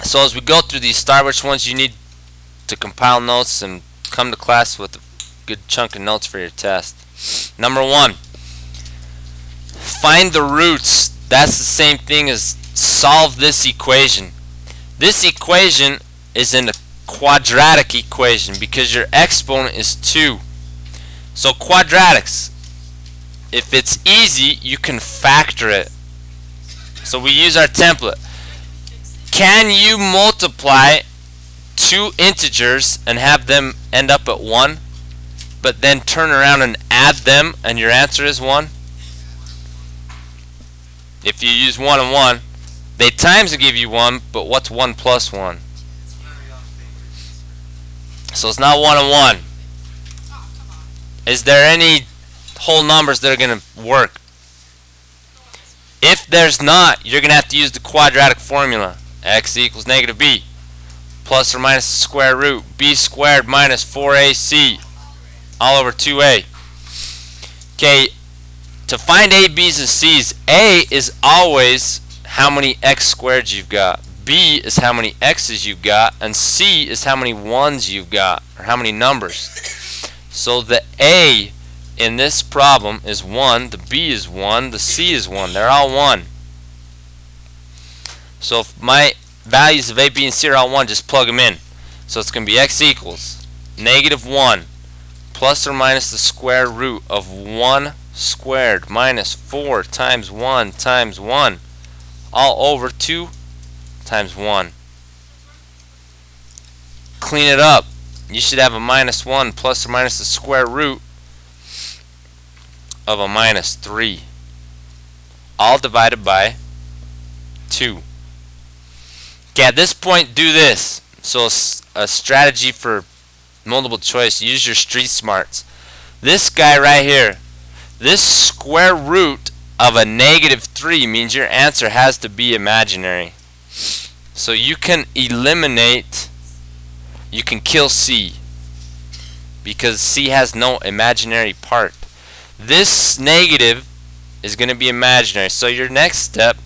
So as we go through these, start which ones you need to compile notes and come to class with a good chunk of notes for your test. Number 1, find the roots. That's the same thing as solve this equation. This equation is in a quadratic equation because your exponent is 2. So quadratics, if it's easy, you can factor it. So we use our template. Can you multiply two integers and have them end up at 1, but then turn around and add them and your answer is 1? If you use 1 and 1, they times will give you 1, but what's 1 plus 1? So it's not 1 and 1. Is there any whole numbers that are going to work? If there's not, you're going to have to use the quadratic formula. X equals negative b plus or minus the square root b squared minus 4ac all over 2a. Okay, to find a, b's, and c's, a is always how many x squared you've got, b is how many x's you've got, and c is how many ones you've got, or how many numbers. So the a in this problem is 1, the b is 1, the c is 1. They're all 1. So if my values of a, b, and c are all 1, just plug them in. So it's going to be x equals negative 1 plus or minus the square root of 1 squared minus 4 times 1 times 1 all over 2 times 1. Clean it up. You should have a minus 1 plus or minus the square root of a minus 3, all divided by 2. Okay, at this point, do this. So a strategy for multiple choice, use your street smarts. This guy right here, this square root of a negative 3 means your answer has to be imaginary. So you can eliminate, you can kill C, because C has no imaginary part. This negative is going to be imaginary. So your next step,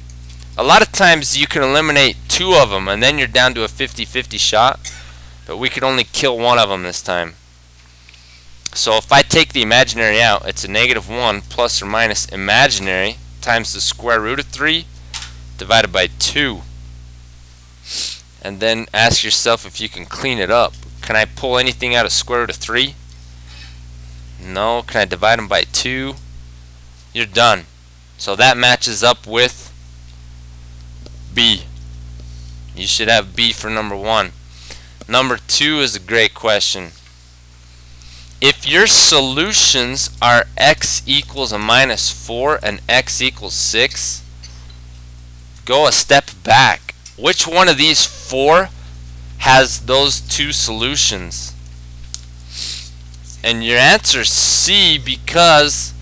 a lot of times you can eliminate 2 of them and then you're down to a 50-50 shot, but we could only kill 1 of them this time. So if I take the imaginary out, it's a negative 1 plus or minus imaginary times the square root of 3 divided by 2. And then ask yourself if you can clean it up. Can I pull anything out of square root of 3? No. Can I divide them by 2? You're done. So that matches up with B. You should have B for number 1. Number 2 is a great question. If your solutions are x equals a minus 4 and x equals 6, go a step back. Which one of these 4 has those 2 solutions? And your answer is C, because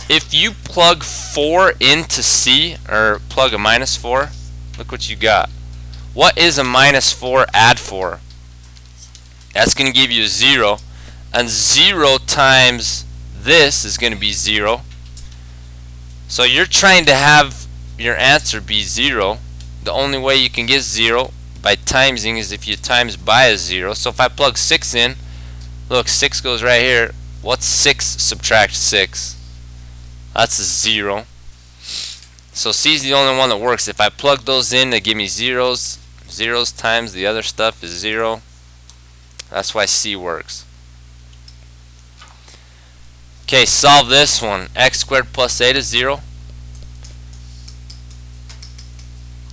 if you plug 4 into C, or plug a minus 4, look what you got. What is a minus 4 add 4? That's going to give you a 0. And 0 times this is going to be 0. So you're trying to have your answer be 0. The only way you can get 0 by timesing is if you times by a 0. So if I plug 6 in, look, 6 goes right here. What's 6 subtract 6? That's a 0. So C is the only one that works. If I plug those in, they give me zeros. Zeros times the other stuff is 0. That's why C works. Okay, solve this one. X squared plus 8 is 0.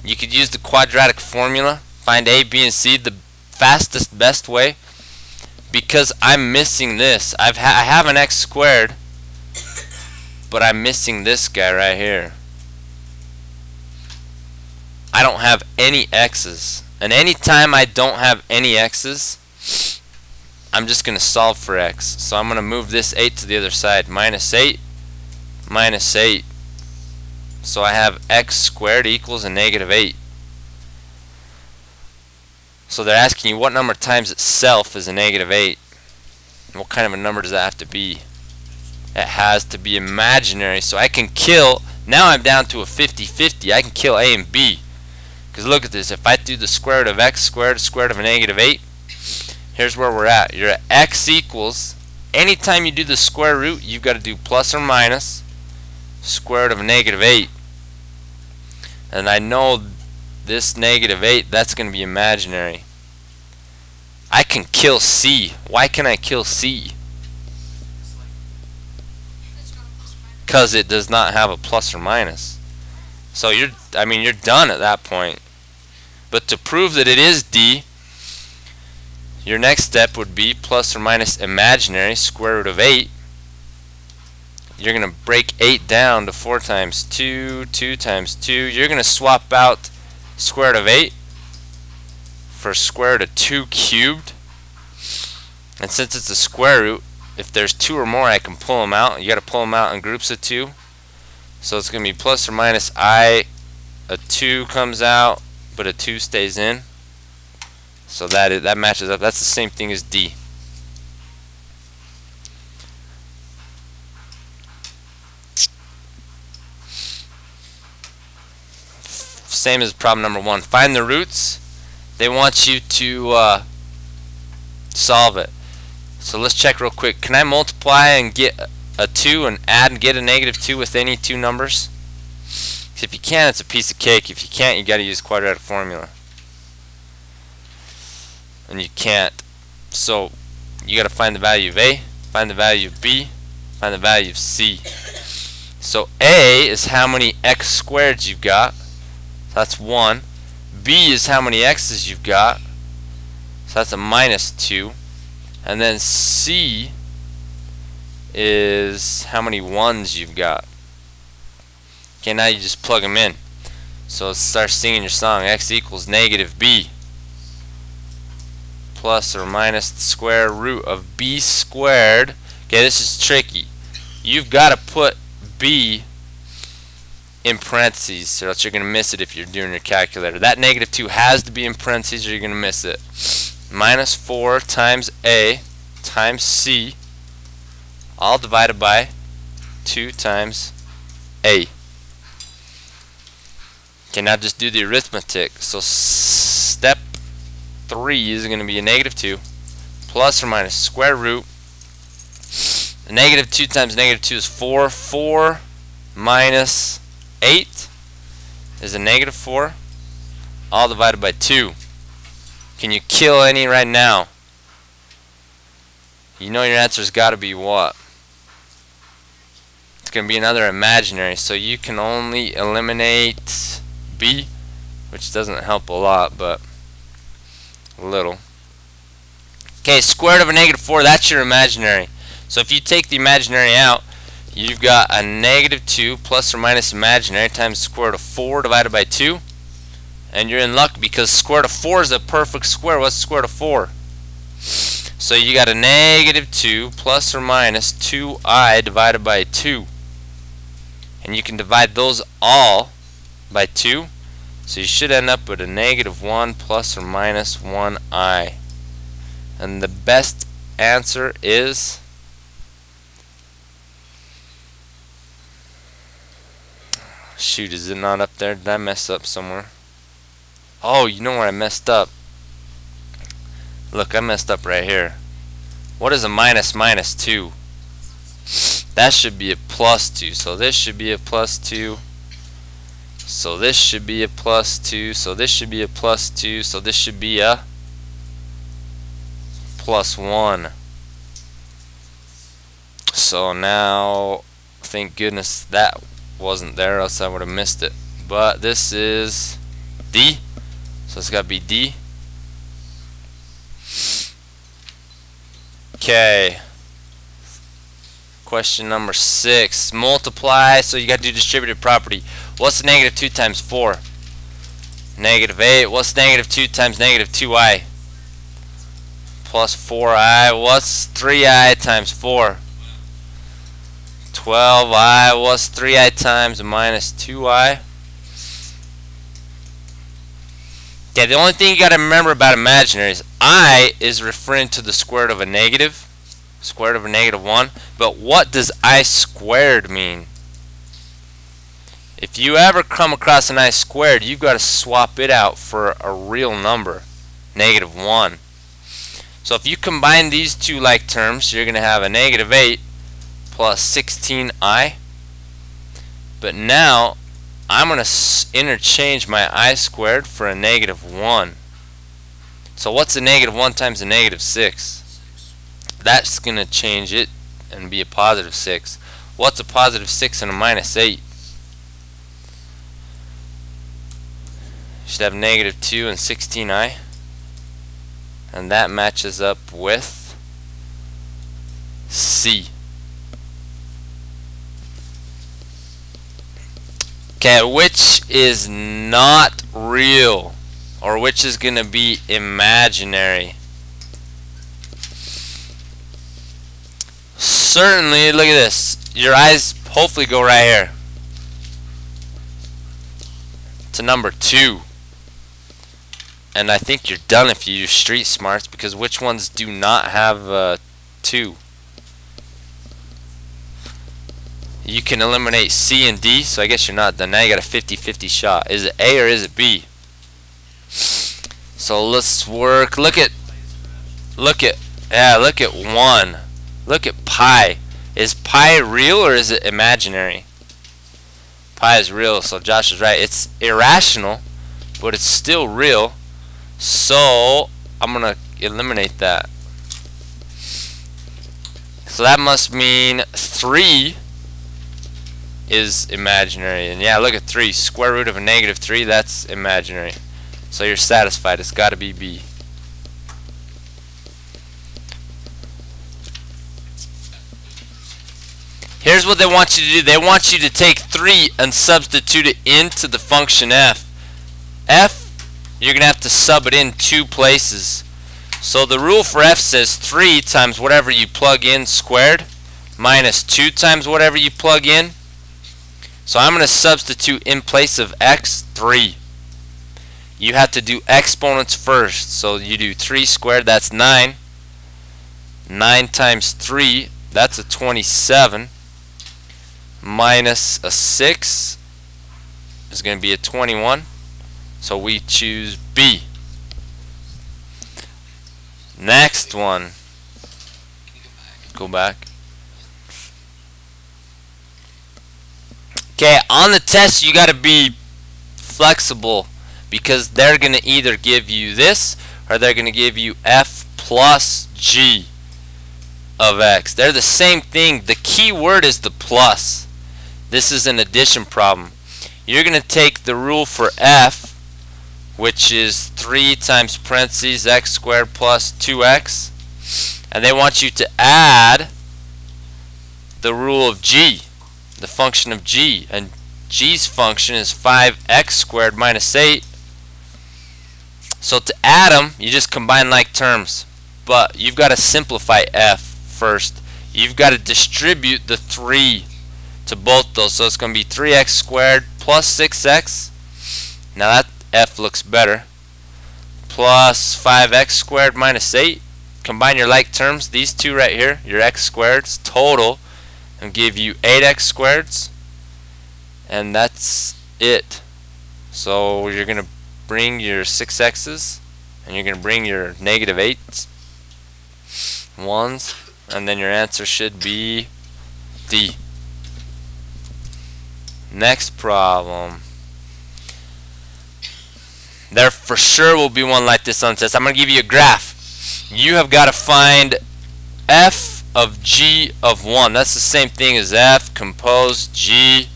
You could use the quadratic formula. Find A, B, and C the fastest, best way. Because I'm missing this. I have an x squared, but I'm missing this guy right here. I don't have any x's. And anytime I don't have any x's, I'm just going to solve for x. So I'm going to move this 8 to the other side. Minus 8, minus 8. So I have x squared equals a negative 8. So they're asking you what number times itself is a negative 8. What kind of a number does that have to be? It has to be imaginary. So I can kill, now I'm down to a 50-50. I can kill A and B. Because Because look at this. If I do the square root of x squared, square root of a negative 8, here's where we're at. You're at x equals, anytime you do the square root, you've got to do plus or minus square root of a negative 8. And I know this negative 8, that's going to be imaginary. I can kill C. Why can I kill C? Because it does not have a plus or minus. So you're done at that point. But to prove that it is D, your next step would be plus or minus imaginary square root of 8. You're going to break 8 down to 4 times 2, 2 times 2. You're going to swap out square root of 8 for square root of 2 cubed. And since it's a square root, if there's 2 or more, I can pull them out. You got to pull them out in groups of 2. So it's going to be plus or minus I, a 2 comes out, but a 2 stays in. So that matches up. That's the same thing as D. Same as problem number 1. Find the roots. They want you to solve it. So let's check real quick. Can I multiply and get a 2 and add and get a negative 2 with any 2 numbers? If you can, it's a piece of cake. If you can't, you got to use quadratic formula. And you can't. So you got to find the value of A, find the value of B, find the value of C. So A is how many x squared you've got. That's 1. B is how many x's you've got. So that's a minus 2. And then C is how many 1's you've got. Okay, now you just plug them in. So let's start singing your song. X equals negative B plus or minus the square root of B squared. Okay, this is tricky. You've got to put B in parentheses, or else you're going to miss it if you're doing your calculator. That negative 2 has to be in parentheses or you're going to miss it. Minus 4 times A times C, all divided by 2 times A. Okay, now just do the arithmetic. So step 3 is going to be a negative 2 plus or minus square root. The negative 2 times negative 2 is 4. 4 minus 8 is a negative 4, all divided by 2. Can you kill any right now? You know your answer's got to be what? It's going to be another imaginary, so you can only eliminate B, which doesn't help a lot, but a little. Okay, square root of a negative 4, that's your imaginary. So if you take the imaginary out, you've got a negative 2 plus or minus imaginary times the square root of 4 divided by 2. And you're in luck because square root of 4 is a perfect square. What's the square root of 4? So you got a negative 2 plus or minus 2i divided by 2. And you can divide those all by 2. So you should end up with a negative 1 plus or minus 1i. And the best answer is shoot, is it not up there? Did I mess up somewhere? Oh, you know where I messed up. Look, I messed up right here. What is a minus minus 2? That should be a plus 2. So this should be a plus 2. So this should be a plus 2. So this should be a plus 2. So this should be a plus 1. So now, thank goodness that wasn't there, else I would have missed it. But this is D, so it's got to be D. Okay, question number 6. Multiply, so you got to do distributive property. What's negative 2 times 4? Negative 8. What's negative 2 times negative 2i? Plus 4i. What's 3i times 4? 12i. What's 3i times minus 2i? Okay, the only thing you got to remember about imaginary is I is referring to the square root of a negative, square root of a negative 1. But what does I squared mean? If you ever come across an I squared, you've got to swap it out for a real number, -1. So if you combine these two like terms, you're going to have a -8 plus 16i. But now I'm going to interchange my I squared for a -1. So what's a -1 times a -6? That's going to change it and be a +6. What's a +6 and a -8? Should have -2 and 16i. And that matches up with C. Okay, which is not real, or which is going to be imaginary? Certainly, look at this. Your eyes hopefully go right here to number 2. And I think you're done if you use street smarts, because which ones do not have 2? You can eliminate C and D, so I guess you're not done. Now you got a 50-50 shot. Is it A or is it B? So let's work. Look at 1. Look at pi. Is pi real or is it imaginary? Pi is real, so Josh is right. It's irrational, but it's still real. So I'm gonna eliminate that. So that must mean 3 is imaginary. And yeah, look at 3. Square root of a -3, that's imaginary. So you're satisfied. It's got to be B. Here's what they want you to do. They want you to take 3 and substitute it into the function f. You're going to have to sub it in 2 places. So the rule for f says 3 times whatever you plug in squared minus 2 times whatever you plug in. So I'm going to substitute in place of x 3. You have to do exponents first. So you do 3 squared, that's 9. 9 times 3, that's a 27. Minus a 6 is going to be a 21. So we choose B. Next one. Go back. Okay, on the test you got to be flexible, because they're going to either give you this or they're going to give you f plus g of x. They're the same thing. The key word is the plus. This is an addition problem. You're going to take the rule for f, which is 3 times parentheses x squared plus 2x, and they want you to add the rule of g, the function of g, and g's function is 5x squared minus 8. So to add them, you just combine like terms, but you've got to simplify f first. You've got to distribute the 3 to both those, so it's going to be 3x squared plus 6x. Now that f looks better. Plus 5x squared minus 8. Combine your like terms, these two right here, your x squareds total, and give you 8x squareds. And that's it. So you're going to bring your 6x's, and you're going to bring your -8's, 1's, and then your answer should be D. Next problem. There for sure will be one like this on the test. I'm going to give you a graph. You have got to find f of g of 1. That's the same thing as f composed g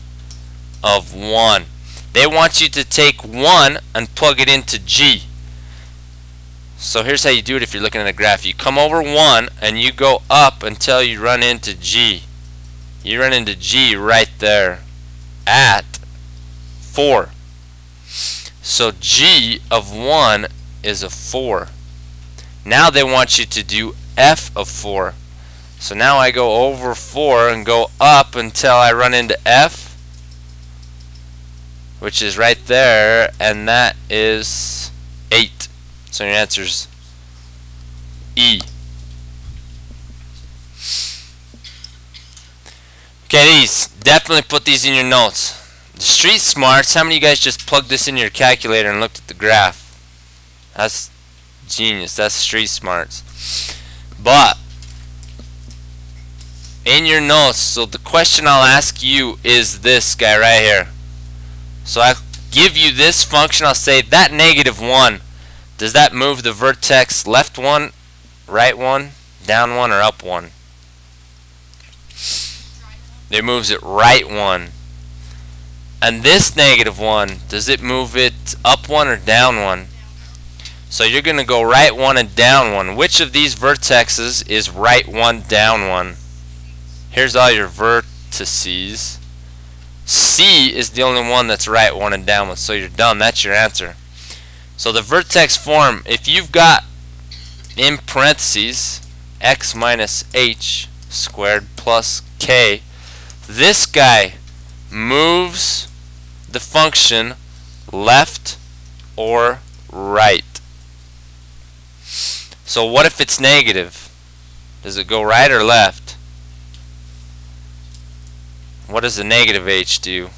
of 1. They want you to take 1 and plug it into g. So here's how you do it if you're looking at a graph. You come over 1 and you go up until you run into g. You run into g right there at 4. So g of 1 is a 4. Now they want you to do f of 4. So now I go over 4 and go up until I run into f, which is right there, and that is 8. So your answer's E. Okay, these, definitely put these in your notes. Street smarts, how many of you guys just plugged this in your calculator and looked at the graph? That's genius. That's street smarts. But in your notes, so the question I'll ask you is this guy right here. So I give you this function, I'll say that -1, does that move the vertex left 1, right 1, down 1, or up 1? It moves it right 1. And this -1, does it move it up 1 or down 1? So you're going to go right 1 and down 1. Which of these vertexes is right 1, down 1? Here's all your vertices. C is the only one that's right 1 and down 1. So you're done. That's your answer. So the vertex form, if you've got in parentheses x minus h squared plus k, this guy moves the function left or right. So what if it's negative? Does it go right or left? What does a negative h do?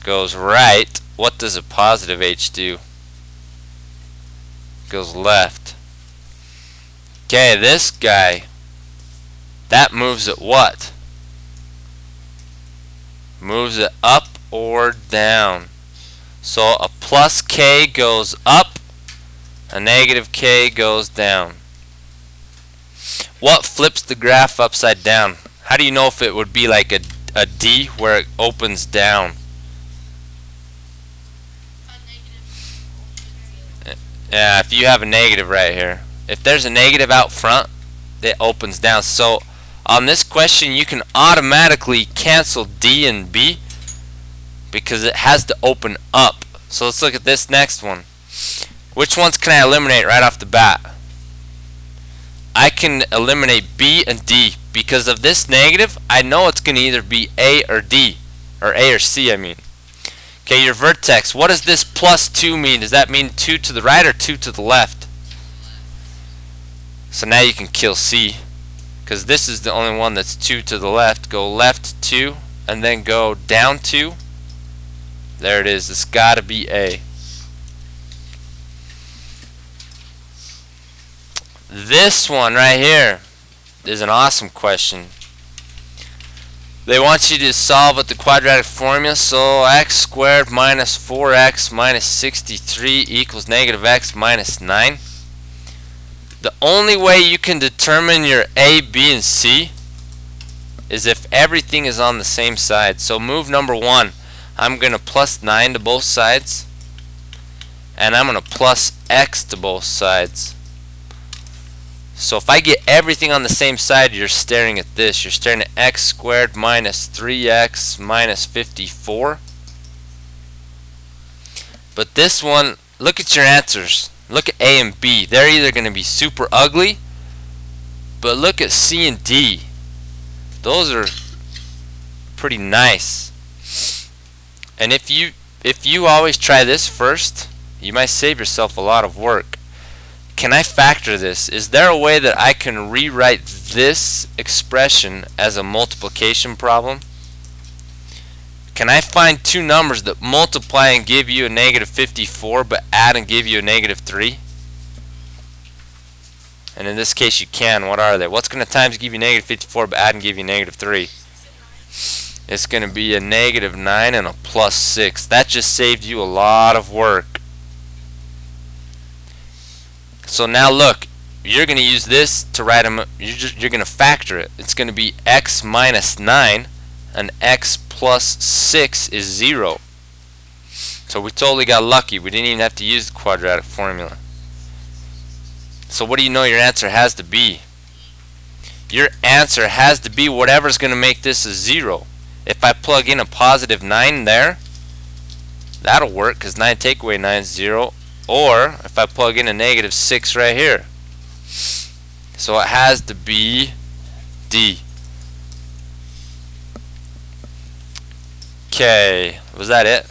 Goes right. What does a positive h do? Goes left. Okay, this guy, that moves it what? Moves it up or down. So a plus k goes up, a negative k goes down. What flips the graph upside down? How do you know if it would be like a D where it opens down? Yeah, if you have a negative right here. If there's a negative out front, it opens down. So on this question, you can automatically cancel D and B because it has to open up. So let's look at this next one. Which ones can I eliminate right off the bat? I can eliminate B and D. Because of this negative, I know it's going to either be A or D. Or A or C, I mean. Okay, your vertex. What does this plus 2 mean? Does that mean 2 to the right or 2 to the left? So now you can kill C. Because this is the only one that's 2 to the left. Go left 2 and then go down 2. There it is. It's got to be A. This one right here is an awesome question. They want you to solve with the quadratic formula. So x squared minus 4x minus 63 equals negative x minus 9. The only way you can determine your A, B, and C is if everything is on the same side. So move number 1, I'm going to plus 9 to both sides, and I'm going to plus x to both sides. So if I get everything on the same side, you're staring at this. You're staring at x squared minus 3x minus 54. But this one, look at your answers. Look at A and B. They're either going to be super ugly, but look at C and D. Those are pretty nice. And if you always try this first, you might save yourself a lot of work. Can I factor this? Is there a way that I can rewrite this expression as a multiplication problem? Can I find two numbers that multiply and give you a negative 54 but add and give you a negative 3? And in this case you can. What are they? What's going to times give you negative 54 but add and give you negative 3? It's going to be a negative 9 and a plus 6. That just saved you a lot of work. So now look, you're going to use this to write them. You're going to factor it. It's going to be x minus 9 and x plus 6 is 0. So we totally got lucky. We didn't even have to use the quadratic formula. So what do you know your answer has to be? Your answer has to be whatever's going to make this a 0. If I plug in a positive 9 there, that'll work because 9 take away 9 is 0. Or if I plug in a negative 6 right here. So it has to be D. Okay, was that it?